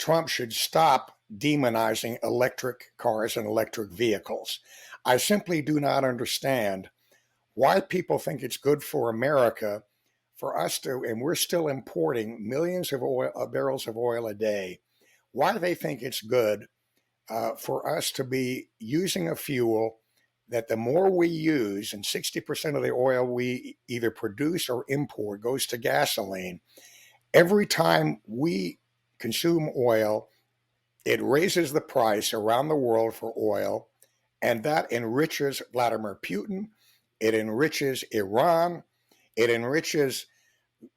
Trump should stop demonizing electric cars and electric vehicles. I simply do not understand why people think it's good for America for us to, and we're still importing millions of barrels of oil a day, why they think it's good for us to be using a fuel that the more we use, and 60% of the oil we either produce or import goes to gasoline. Every time we consume oil, it raises the price around the world for oil, and that enriches Vladimir Putin. It enriches Iran. It enriches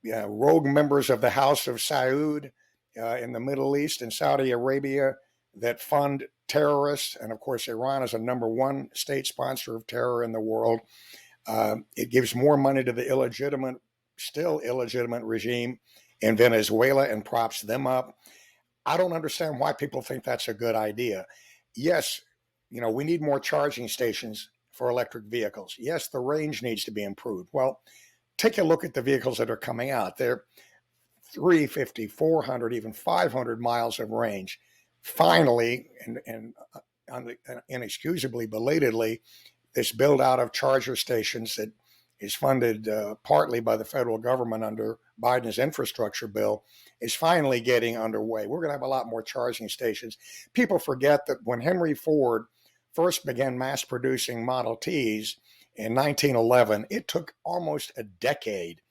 rogue members of the House of Saud in the Middle East and Saudi Arabia that fund terrorists. And of course, Iran is a number one state sponsor of terror in the world. It gives more money to the still illegitimate regime in Venezuela and props them up. I don't understand why people think that's a good idea. Yes, we need more charging stations for electric vehicles. Yes, the range needs to be improved. Well, take a look at the vehicles that are coming out. They're 350, 400, even 500 miles of range. Finally, and inexcusably belatedly, this build out of charger stations that is funded partly by the federal government under Biden's infrastructure bill is finally getting underway. We're going to have a lot more charging stations. People forget that when Henry Ford first began mass producing Model Ts in 1911, it took almost a decade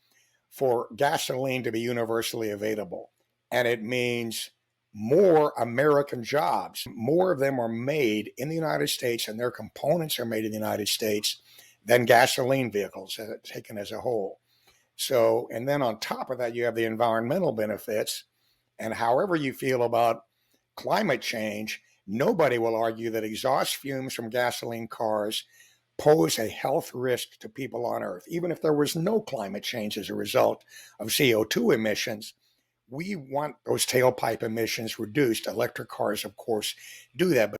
for gasoline to be universally available. And it means more American jobs. More of them are made in the United States, and their components are made in the United States than gasoline vehicles taken as a whole. So, and then on top of that, you have the environmental benefits. And however you feel about climate change, nobody will argue that exhaust fumes from gasoline cars pose a health risk to people on Earth. Even if there was no climate change as a result of CO2 emissions, we want those tailpipe emissions reduced. Electric cars, of course, do that. But